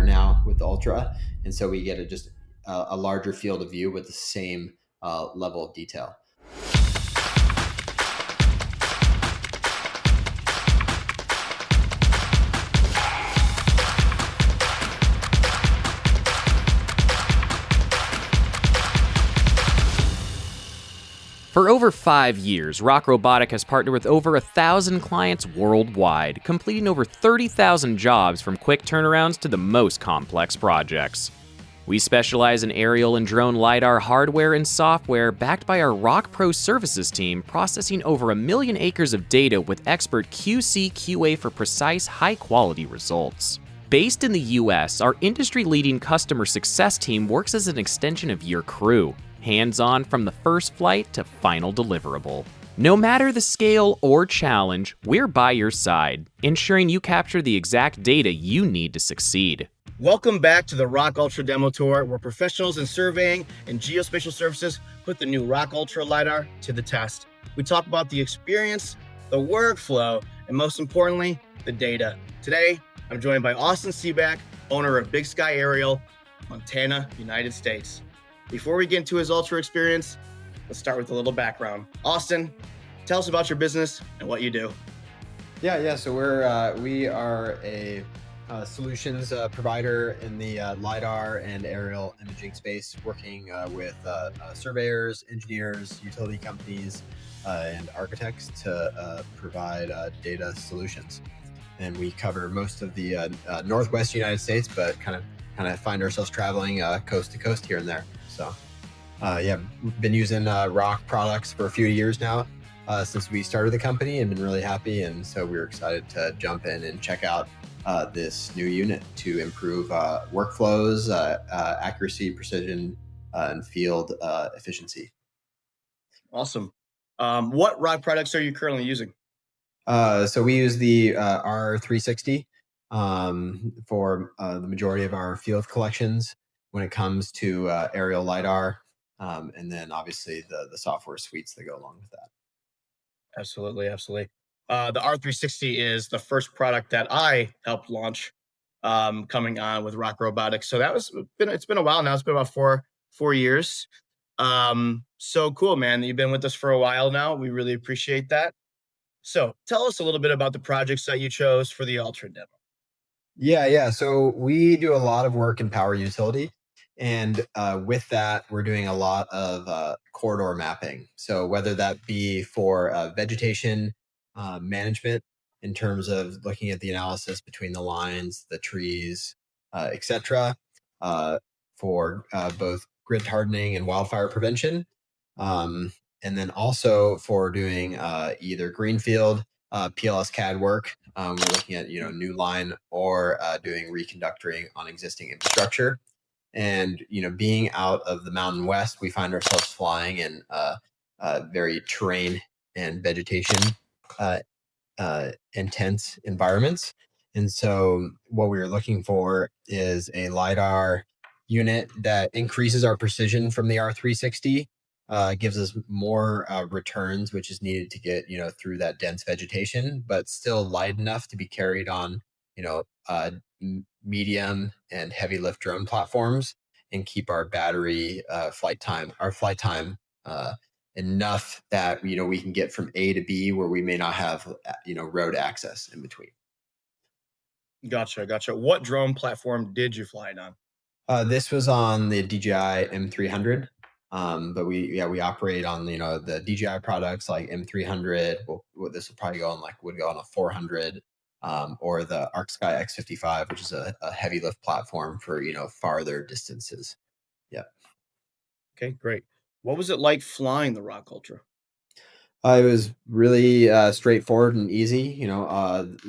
wider now with the Ultra, and so we get a larger field of view with the same level of detail. For over 5 years, ROCK Robotic has partnered with over 1,000 clients worldwide, completing over 30,000 jobs from quick turnarounds to the most complex projects. We specialize in aerial and drone LiDAR hardware and software backed by our ROCK Pro Services team, processing over 1 million acres of data with expert QC/QA for precise, high-quality results. Based in the US, our industry-leading customer success team works as an extension of your crew, hands-on from the first flight to final deliverable. No matter the scale or challenge, we're by your side, ensuring you capture the exact data you need to succeed. Welcome back to the ROCK Ultra Demo Tour, where professionals in surveying and geospatial services put the new ROCK Ultra LiDAR to the test. We talk about the experience, the workflow, and most importantly, the data. Today, I'm joined by Austin Seback, owner of Big Sky Aerial, Montana, United States. Before we get into his Ultra experience, let's start with a little background. Austin, tell us about your business and what you do. Yeah. So we are a solutions provider in the LiDAR and aerial imaging space, working with surveyors, engineers, utility companies, and architects to provide data solutions. And we cover most of the Northwest United States, but kind of find ourselves traveling coast to coast here and there. So, we've been using ROCK products for a few years now since we started the company, and been really happy. And so we're excited to jump in and check out this new unit to improve workflows, accuracy, precision, and field efficiency. Awesome. What ROCK products are you currently using? So we use the R360 for the majority of our field collections when it comes to aerial LiDAR, and then obviously the software suites that go along with that. Absolutely. The R360 is the first product that I helped launch coming on with ROCK Robotics. So it's been a while now. It's been about four years. So cool, man. You've been with us for a while now. We really appreciate that. So tell us a little bit about the projects that you chose for the Ultra demo. Yeah. So we do a lot of work in power utility. And with that, we're doing a lot of corridor mapping. So whether that be for vegetation management in terms of looking at the analysis between the lines, the trees, etc., for both grid hardening and wildfire prevention. And then also for doing either greenfield PLS CAD work. We're looking at new line or doing reconductoring on existing infrastructure. And being out of the Mountain West, we find ourselves flying in very terrain and vegetation intense environments. And so what we were looking for is a LiDAR unit that increases our precision from the R360, gives us more returns, which is needed to get through that dense vegetation, but still light enough to be carried on medium and heavy lift drone platforms, and keep our battery flight time enough that we can get from A to B where we may not have road access in between. Gotcha. What drone platform did you fly it on? This was on the DJI M300, but we operate on the DJI products like M300. This will probably would go on a 400. Or the ArcSky X55, which is a heavy lift platform for farther distances. Yeah. Okay, great. What was it like flying the ROCK Ultra? It was really straightforward and easy.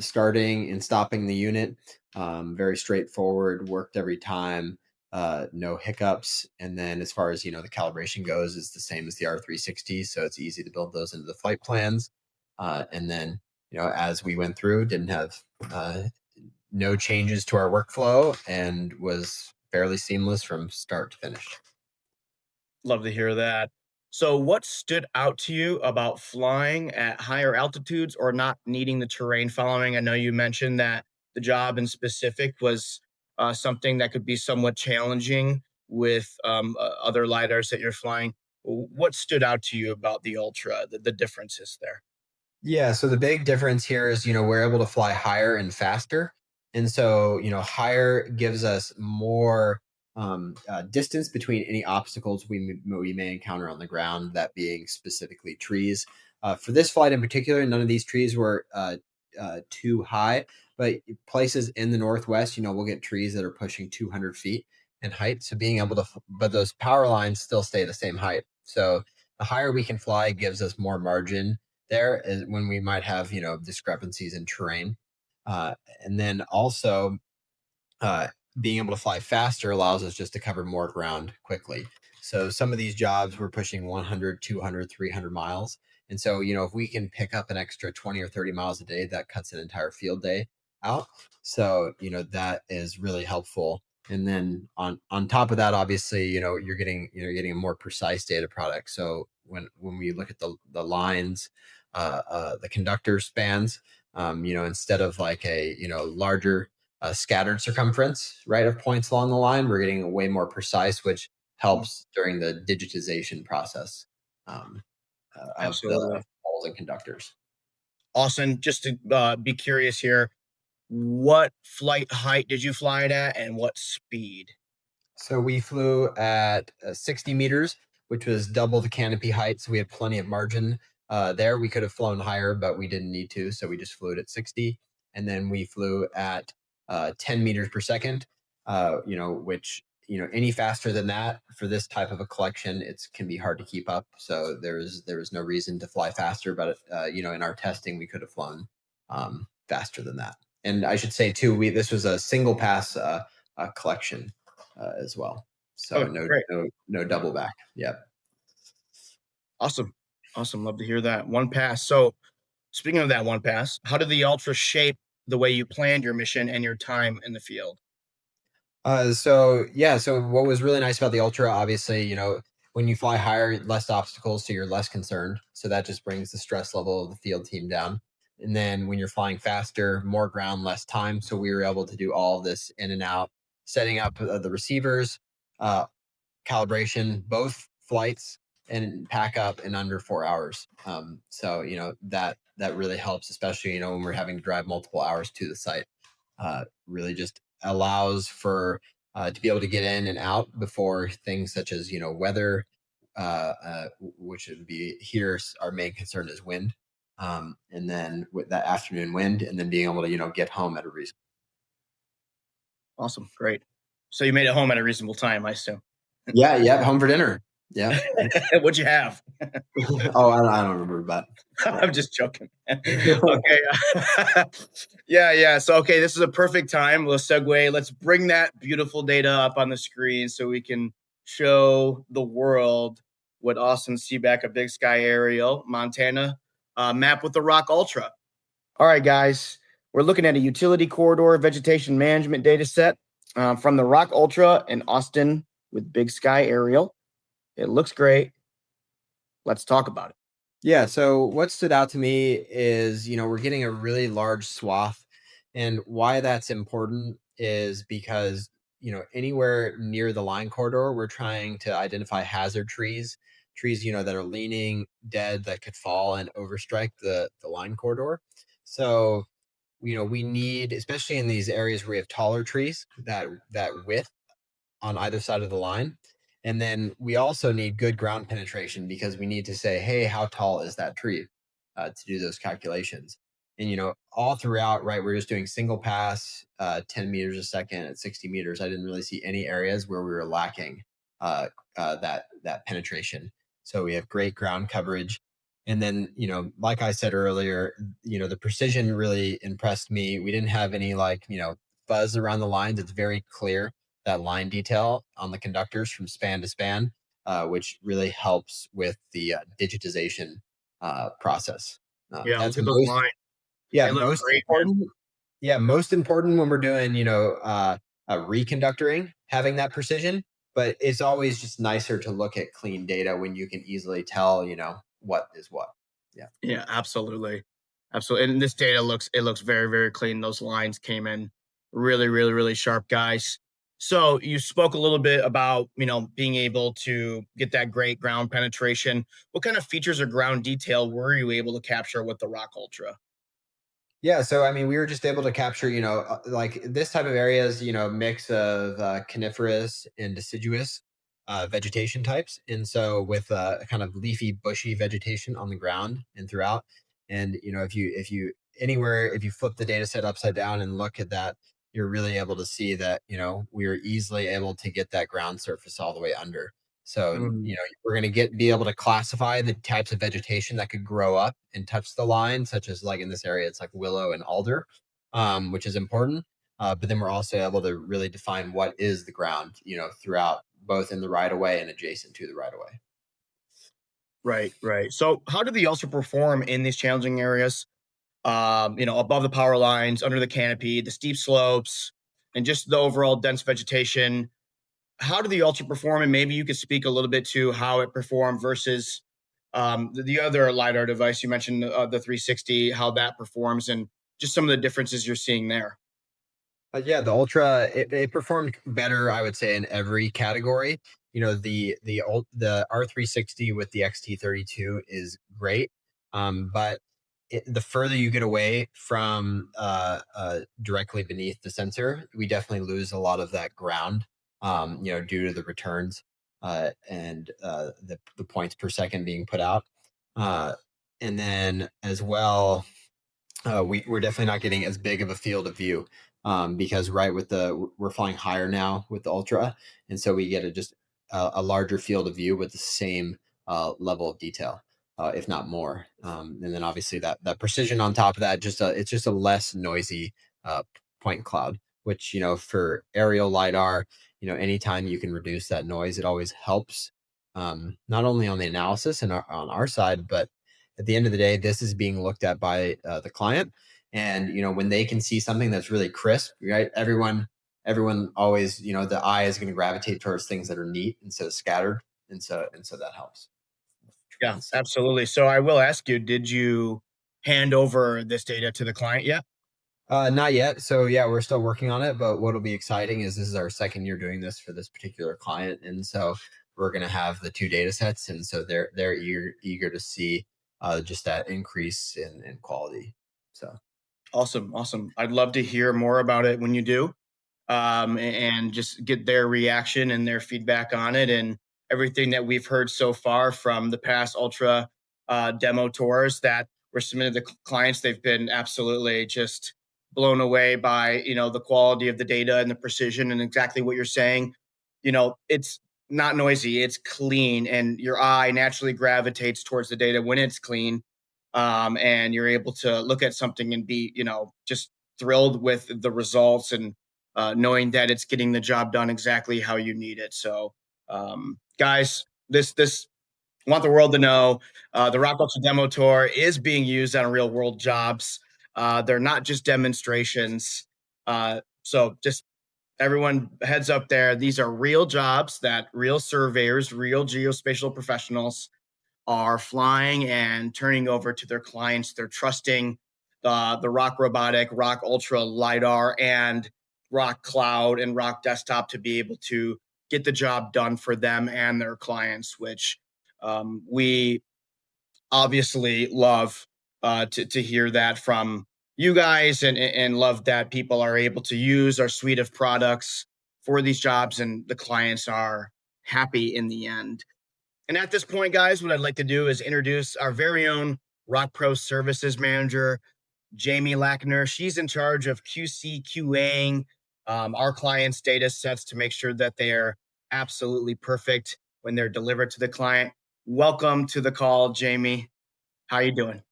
Starting and stopping the unit, very straightforward. Worked every time. No hiccups. And then as far as the calibration goes, is the same as the R360, so it's easy to build those into the flight plans. And then as we went through, didn't have no changes to our workflow, and was fairly seamless from start to finish. Love to hear that. So what stood out to you about flying at higher altitudes or not needing the terrain following? I know you mentioned that the job in specific was something that could be somewhat challenging with other LiDARs that you're flying. What stood out to you about the Ultra, the differences there? Yeah, so the big difference here is, we're able to fly higher and faster. And so, higher gives us more distance between any obstacles we may encounter on the ground, that being specifically trees. For this flight in particular, none of these trees were too high, but places in the Northwest, we'll get trees that are pushing 200 feet in height. So being able to, but those power lines still stay the same height. So the higher we can fly gives us more margin there is when we might have discrepancies in terrain, and then also uh, being able to fly faster allows us just to cover more ground quickly. So some of these jobs we're pushing 100, 200, 300 miles, and so if we can pick up an extra 20 or 30 miles a day, that cuts an entire field day out. So that is really helpful. And then on top of that, obviously, you're getting a more precise data product. So when we look at the lines, the conductor spans, instead of like a larger scattered circumference, right, of points along the line, we're getting way more precise, which helps during the digitization process um, of the Absolutely. poles and conductors. Austin, just to be curious here, what flight height did you fly it at and what speed? So we flew at 60 meters, which was double the canopy height. So we had plenty of margin there. We could have flown higher, but we didn't need to. So we just flew it at 60. And then we flew at 10 meters per second, which, any faster than that for this type of a collection, it can be hard to keep up. So there was no reason to fly faster. But, in our testing, we could have flown faster than that. And I should say, too, this was a single pass collection as well. So Oh, no, great. no double back. Yep. Awesome. Awesome. Love to hear that. One pass. So, speaking of that one pass, how did the Ultra shape the way you planned your mission and your time in the field? So yeah, so what was really nice about the Ultra, obviously, when you fly higher, less obstacles, so you're less concerned. So that just brings the stress level of the field team down. And then when you're flying faster, more ground, less time. So we were able to do all of this in and out, setting up the receivers, uh, calibration, both flights, and pack up in under 4 hours. So that really helps, especially when we're having to drive multiple hours to the site. Really just allows for to be able to get in and out before things such as weather, which would be here. Our main concern is wind, and then with that afternoon wind, and then being able to get home at a reason. Awesome. Great. So, you made it home at a reasonable time, I assume. Yeah, home for dinner. Yeah. What'd you have? Oh, I don't remember, but I'm just joking. Okay. Yeah. So, okay, this is a perfect time. Let's segue. Let's bring that beautiful data up on the screen so we can show the world what Austin Seback, a Big Sky Aerial, Montana, map with the ROCK Ultra. All right, guys, we're looking at a utility corridor vegetation management data set from the ROCK Ultra in Austin with Big Sky Aerial. It looks great. Let's talk about it. Yeah. So what stood out to me is, we're getting a really large swath. And why that's important is because, anywhere near the line corridor, we're trying to identify hazard trees, that are leaning, dead, that could fall and overstrike the line corridor. So, we need, especially in these areas where we have taller trees, that width on either side of the line. And then we also need good ground penetration because we need to say, hey, how tall is that tree to do those calculations? And, all throughout, right, we're just doing single pass, 10 meters a second at 60 meters. I didn't really see any areas where we were lacking that penetration. So we have great ground coverage. And then, like I said earlier, the precision really impressed me. We didn't have any fuzz around the lines. It's very clear, that line detail on the conductors from span to span, which really helps with the digitization process. Yeah, That's look at those lines. They look most great, man. important. Yeah, most important when we're doing reconductoring, having that precision. But it's always just nicer to look at clean data when you can easily tell what is what. Yeah. Yeah, absolutely. Absolutely. And this data looks very, very clean. Those lines came in Really, really, really sharp, guys. So you spoke a little bit about, being able to get that great ground penetration. What kind of features or ground detail were you able to capture with the Rock Ultra? Yeah, so I mean, we were just able to capture, like this type of areas, mix of coniferous and deciduous vegetation types, and so with kind of leafy, bushy vegetation on the ground and throughout, and if you anywhere if you flip the data set upside down and look at that, you're really able to see that we are easily able to get that ground surface all the way under. So, Mm, we're going to be able to classify the types of vegetation that could grow up and touch the line, such as like in this area, it's like willow and alder, which is important. But then we're also able to really define what is the ground, throughout both in the right of way and adjacent to the right of way. right, right. So how do the Ultra perform in these challenging areas? Above the power lines, under the canopy, the steep slopes, and just the overall dense vegetation. How did the Ultra perform? And maybe you could speak a little bit to how it performed versus the other LiDAR device you mentioned, the 360, how that performs, and just some of the differences you're seeing there. Yeah, the Ultra it performed better, I would say, in every category. The R360 with the XT32 is great, but the further you get away from directly beneath the sensor, we definitely lose a lot of that ground, due to the returns and the points per second being put out, uh, and then as well we're definitely not getting as big of a field of view, because right with we're flying higher now with the Ultra, and so we get just a larger field of view with the same level of detail, if not more. And then obviously that precision on top of that, it's just a less noisy uh, point cloud, which for aerial lidar, anytime you can reduce that noise, it always helps. Not only on the analysis and on our side, but at the end of the day, this is being looked at by the client, and when they can see something that's really crisp, right? Everyone always, the eye is going to gravitate towards things that are neat instead of scattered, and so that helps Yeah, tremendously. absolutely. So I will ask you, did you hand over this data to the client yet? Not yet. So yeah, we're still working on it. But what'll be exciting is this is our second year doing this for this particular client, and so we're going to have the two data sets, and so they're eager to see just that increase in quality. So. Awesome, awesome. I'd love to hear more about it when you do. And just get their reaction and their feedback on it and everything that we've heard so far from the past Ultra demo tours that were submitted to clients. They've been absolutely just blown away by the quality of the data and the precision and exactly what you're saying. It's not noisy, it's clean, and your eye naturally gravitates towards the data when it's clean. And you're able to look at something and be just thrilled with the results and knowing that it's getting the job done exactly how you need it. So, guys, this I want the world to know the Rock Ultra Demo Tour is being used on real world jobs. They're not just demonstrations. So just everyone heads up there. These are real jobs that real surveyors, real geospatial professionals are flying and turning over to their clients. They're trusting the Rock Robotic, Rock Ultra LiDAR, and Rock Cloud and Rock Desktop to be able to get the job done for them and their clients, which we obviously love to hear that from you guys and love that people are able to use our suite of products for these jobs and the clients are happy in the end. And at this point, guys, what I'd like to do is introduce our very own Rock Pro Services Manager, Jamie Lackner. She's in charge of QC QAing our clients' data sets to make sure that they are absolutely perfect when they're delivered to the client. Welcome to the call, Jamie. How you doing?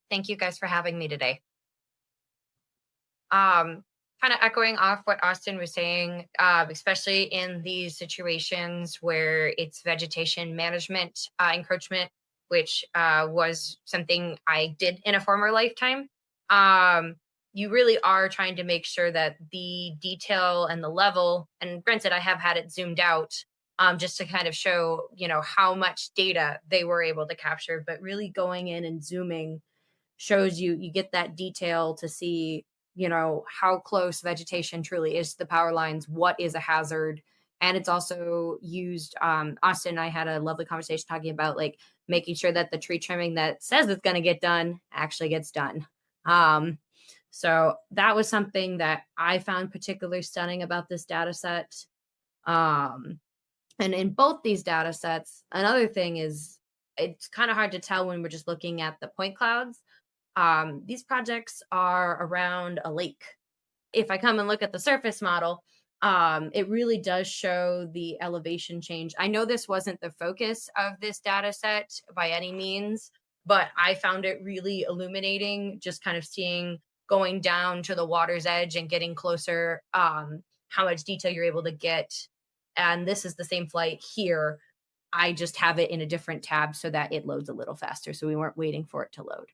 Thank you guys for having me today. Um, Kind of echoing off what Austin was saying, especially in these situations where it's vegetation management encroachment, which was something I did in a former lifetime. You really are trying to make sure that the detail and the level, and granted, I have had it zoomed out just to kind of show, how much data they were able to capture, but really going in and zooming shows you get that detail to see how close vegetation truly is to the power lines, what is a hazard. And it's also used, Austin and I had a lovely conversation talking about like making sure that the tree trimming that says it's going to get done actually gets done. Um, so that was something that I found particularly stunning about this data set. Um, and in both these data sets, another thing is it's kind of hard to tell when we're just looking at the point clouds. These projects are around a lake. If I come and look at the surface model, it really does show the elevation change. I know this wasn't the focus of this data set by any means, but I found it really illuminating, just kind of seeing going down to the water's edge and getting closer, how much detail you're able to get. And this is the same flight here. I just have it in a different tab so that it loads a little faster. So we weren't waiting for it to load.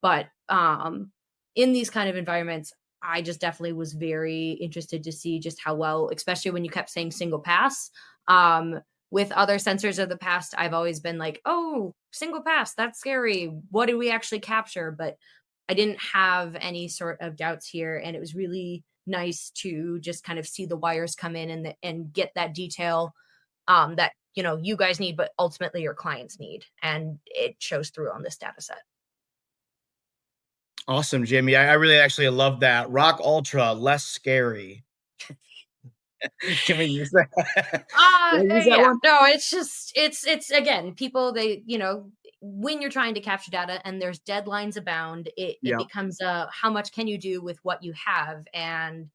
But in these kind of environments, I just definitely was very interested to see just how well, especially when you kept saying single pass. With other sensors of the past, I've always been like, oh, single pass, that's scary. What did we actually capture? But I didn't have any sort of doubts here. And it was really nice to just kind of see the wires come in and get that detail that you guys need, but ultimately your clients need. And it shows through on this data set. Awesome, Jimmy. I really actually love that. Rock Ultra, less scary. Can we use that? Can we use that Yeah, one? no, it's again, people, when you're trying to capture data and there's deadlines abound, it Yeah. becomes how much can you do with what you have? And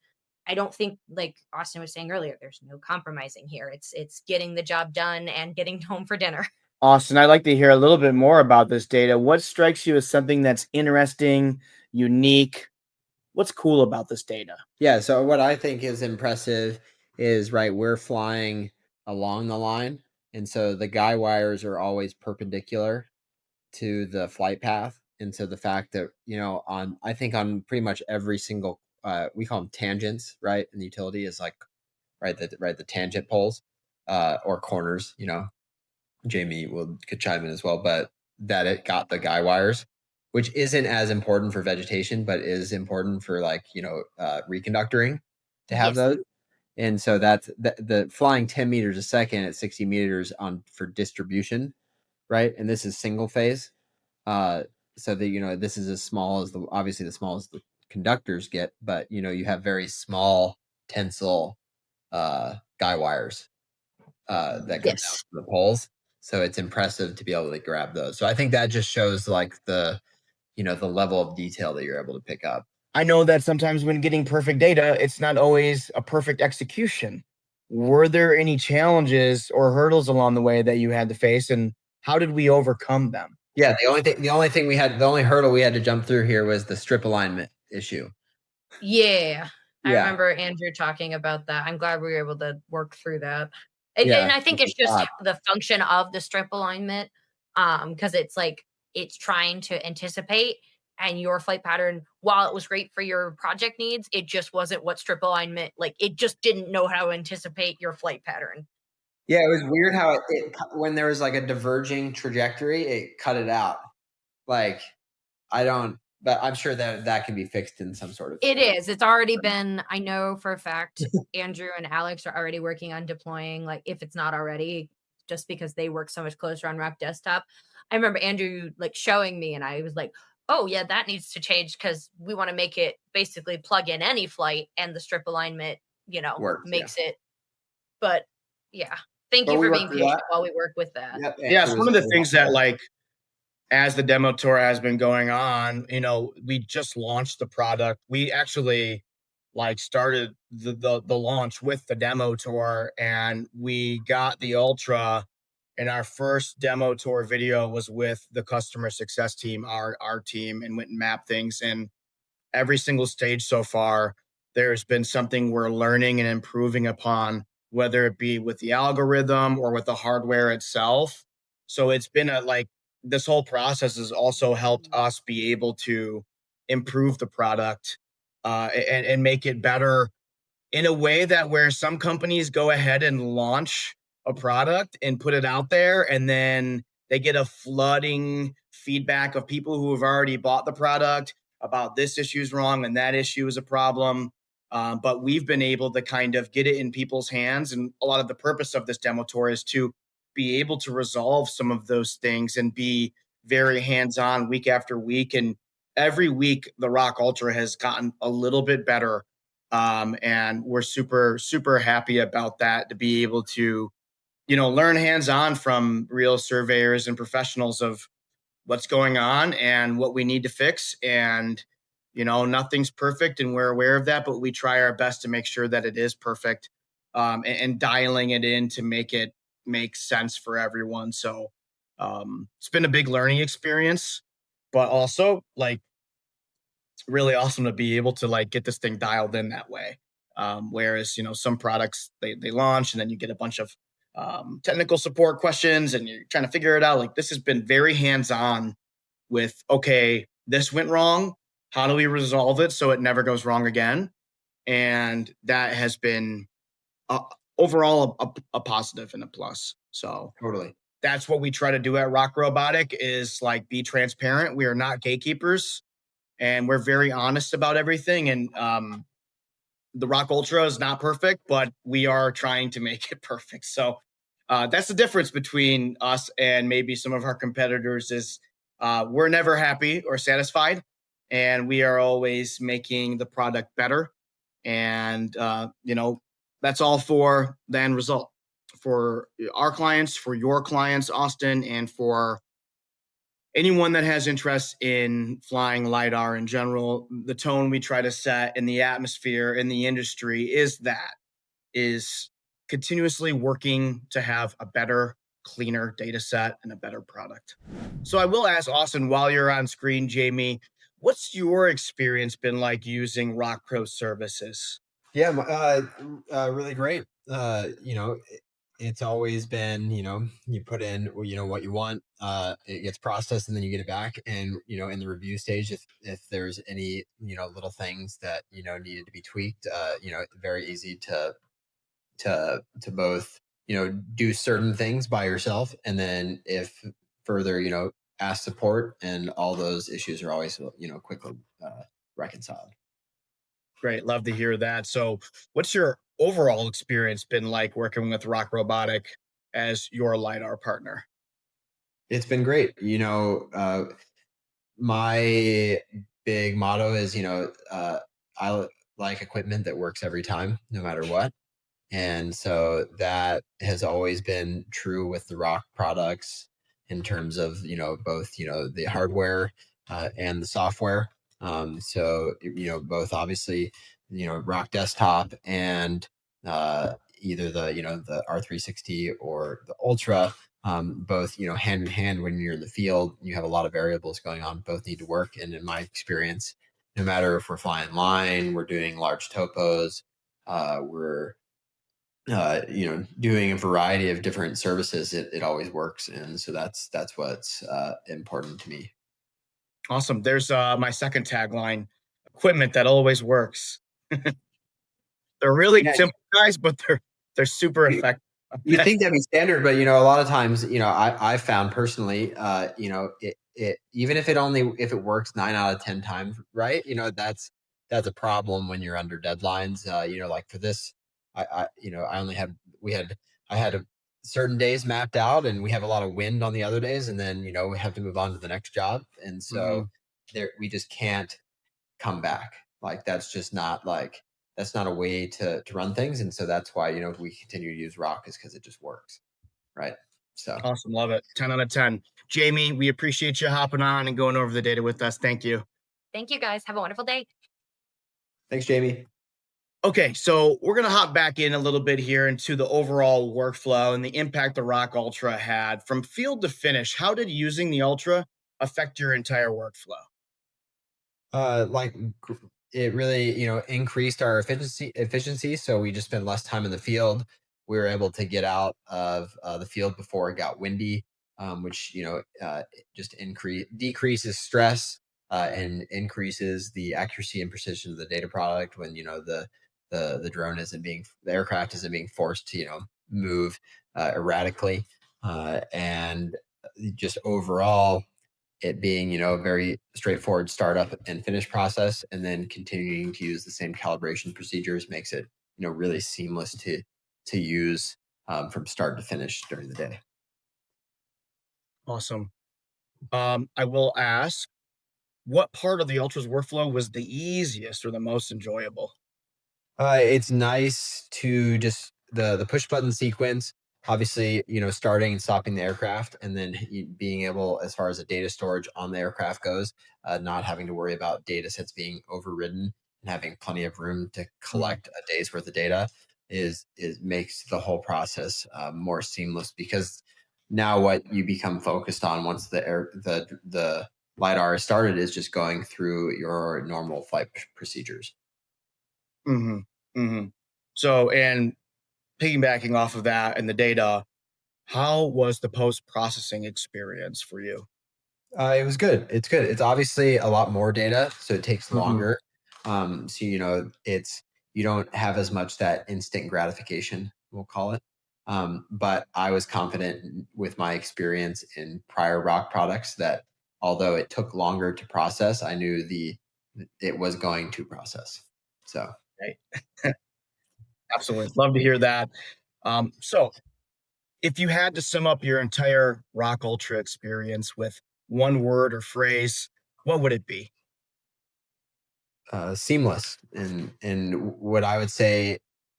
I don't think, like Austin was saying earlier, there's no compromising here. It's getting the job done and getting home for dinner. Austin, I'd like to hear a little bit more about this data. What strikes you as something that's interesting, unique? What's cool about this data? Yeah, so what I think is impressive is, right, we're flying along the line, and so the guy wires are always perpendicular to the flight path. And so the fact that, I think on pretty much every single, we call them tangents, right? And the utility is like, the tangent poles, or corners, Jamie could chime in as well, but that it got the guy wires, which isn't as important for vegetation, but is important for reconductoring to have Yes. those. And so that's the flying 10 meters a second at 60 meters on for distribution, right? And this is single phase. So that, this is as small as obviously the smallest the conductors get, but you have very small tensile guy wires that come down Yes. from the poles. So it's impressive to be able to grab those. So I think that just shows like the level of detail that you're able to pick up. I know that sometimes when getting perfect data, it's not always a perfect execution. Were there any challenges or hurdles along the way that you had to face, and how did we overcome them? Yeah, the only hurdle we had to jump through here was the strip alignment issue. Yeah. I Yeah. remember Andrew talking about that. I'm glad we were able to work through that. And, Yeah, and I think it's just the function of the strip alignment, because it's like it's trying to anticipate, and your flight pattern, while it was great for your project needs, it just wasn't what strip alignment, like it just didn't know how to anticipate your flight pattern. Yeah, it was weird how when there was like a diverging trajectory, it cut it out. Like but I'm sure that can be fixed in some sort of. It is. It's already been, I know for a fact, Andrew and Alex are already working on deploying, like if it's not already, just because they work so much closer on Rock Desktop. I remember Andrew like showing me, and I was like, oh yeah, that needs to change because we want to make it basically plug in any flight, and the strip alignment, Works, makes it. But yeah, thank But you we for worked being through patient that. while we work with that. Yep, Yeah, it's one of the very things that helpful. as the demo tour has been going on, we just launched the product. We actually started the launch with the demo tour, and we got the Ultra, and our first demo tour video was with the customer success team, our team, and went and mapped things. And every single stage so far, there's been something we're learning and improving upon, whether it be with the algorithm or with the hardware itself. So it's been this whole process has also helped us be able to improve the product, and make it better in a way that where some companies go ahead and launch a product and put it out there, and then they get a flooding feedback of people who have already bought the product about this issue is wrong and that issue is a problem. But we've been able to kind of get it in people's hands. And a lot of the purpose of this demo tour is to be able to resolve some of those things and be very hands-on week after week. And every week, the ROCK Ultra has gotten a little bit better. And we're super, super happy about that, to be able to, learn hands-on from real surveyors and professionals of what's going on and what we need to fix. And, nothing's perfect, and we're aware of that, but we try our best to make sure that it is perfect, and dialing it in to make it make sense for everyone. So it's been a big learning experience, but also like really awesome to be able to like get this thing dialed in that way. Whereas, some products they launch and then you get a bunch of technical support questions and you're trying to figure it out. Like, this has been very hands-on with, okay, this went wrong. How do we resolve it so it never goes wrong again? And that has been uh, overall a positive and a plus. So Totally. that's what we try to do at Rock Robotic, is like be transparent. We are not gatekeepers, and we're very honest about everything. And the Rock Ultra is not perfect, but we are trying to make it perfect. So that's the difference between us and maybe some of our competitors, is we're never happy or satisfied, and we are always making the product better. And, that's all for the end result for our clients, for your clients, Austin, and for anyone that has interest in flying LiDAR in general. The tone we try to set in the atmosphere in the industry is continuously working to have a better, cleaner data set and a better product. So I will ask Austin, while you're on screen, Jamie, what's your experience been like using Rock Pro services? Yeah, really great. It's always been, you put in, what you want, it gets processed and then you get it back. And, in the review stage, if there's any, little things that, needed to be tweaked, very easy to both, do certain things by yourself. And then if further, ask support, and all those issues are always, quickly reconciled. Great. Love to hear that. So, what's your overall experience been like working with Rock Robotic as your LiDAR partner? It's been great. My big motto is, I like equipment that works every time, no matter what. And so that has always been true with the Rock products, in terms of, both, the hardware and the software. So, both obviously, Rock Desktop and either the R360 or the Ultra, both, hand in hand. When you're in the field, you have a lot of variables going on, both need to work. And in my experience, no matter if we're flying line, we're doing large topos, we're doing a variety of different services, it always works. And so that's what's important to me. Awesome. There's my second tagline: equipment that always works. They're really Yeah, simple, guys, but they're super effective. you think that'd be standard, but a lot of times, I found personally, it even if it works 9 out of 10 times, right? That's a problem when you're under deadlines. Like for this, I only had I had certain days mapped out, and we have a lot of wind on the other days, and then we have to move on to the next job, and so there we just can't come back. Like that's not a way to run things. And so that's why, we continue to use Rock, is because it just works. Right. So Awesome. Love it. 10 out of 10. Jamie, we appreciate you hopping on and going over the data with us. Thank you. Thank you guys. Have a wonderful day. thanks, Jamie. Okay, so we're going to hop back in a little bit here into the overall workflow and the impact the Rock Ultra had from field to finish. How did using the Ultra affect your entire workflow? Like it really, increased our efficiency. So we just spend less time in the field. We were able to get out of the field before it got windy, which, just decreases stress, and increases the accuracy and precision of the data product when, the drone the aircraft isn't being forced to, move erratically. And just overall, it being, a very straightforward startup and finish process, and then continuing to use the same calibration procedures makes it, really seamless to use from start to finish during the day. Awesome. I will ask, what part of the Ultra's workflow was the easiest or the most enjoyable? It's nice to just the push button sequence. Obviously, starting and stopping the aircraft, and then being able, as far as the data storage on the aircraft goes, not having to worry about data sets being overridden and having plenty of room to collect a day's worth of data is makes the whole process more seamless, because now what you become focused on once the lidar is started is just going through your normal flight procedures. Mm-hmm. Mm-hmm. So, and piggybacking off of that and the data, how was the post-processing experience for you? It was good. It's good. It's obviously a lot more data, so it takes Mm-hmm. longer. So it's you don't have as much that instant gratification, we'll call it. But I was confident with my experience in prior rock products that although it took longer to process, I knew it was going to process. So Right. Absolutely. Love to hear that. So, if you had to sum up your entire Rock Ultra experience with one word or phrase, what would it be? seamless. And what I would say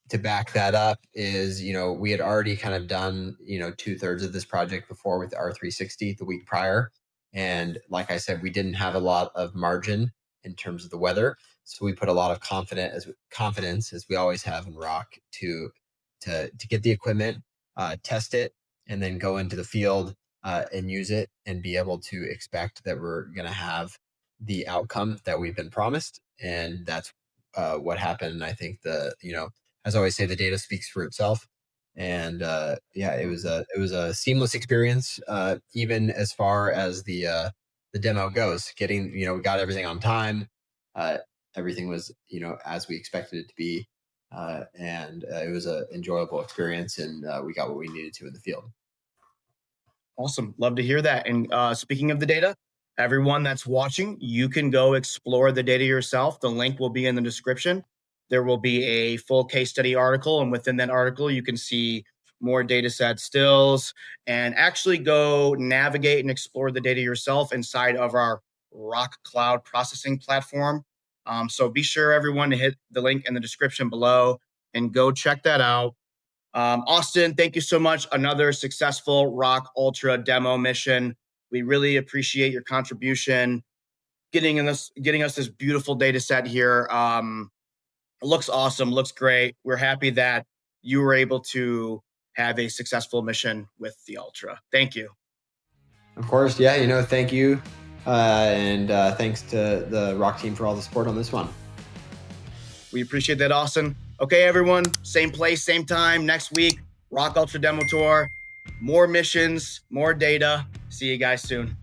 to back that up is, we had already kind of done, 2/3 of this project before with R360 the week prior. And like I said, we didn't have a lot of margin in terms of the weather. So we put a lot of confidence, as we always have in Rock, to get the equipment, test it, and then go into the field and use it and be able to expect that we're going to have the outcome that we've been promised. And that's what happened. And I think as I always say, the data speaks for itself. And yeah, it was a seamless experience, even as far as the demo goes. Getting, we got everything on time. Uh, Everything was, as we expected it to be. And it was an enjoyable experience, and we got what we needed to in the field. Awesome. Love to hear that. And speaking of the data, everyone that's watching, you can go explore the data yourself. The link will be in the description. There will be a full case study article. And within that article, you can see more data set stills and actually go navigate and explore the data yourself inside of our Rock Cloud processing platform. So be sure, everyone, to hit the link in the description below and go check that out. Austin, thank you so much. Another successful ROCK Ultra demo mission. We really appreciate your contribution, getting us this beautiful data set here. It looks awesome, looks great. We're happy that you were able to have a successful mission with the Ultra. Thank you. Of course, yeah, thank you. And thanks to the Rock team for all the support on this one. We appreciate that, Austin. Okay, everyone, same place, same time next week. ROCK Ultra Demo Tour. More missions, more data. See you guys soon.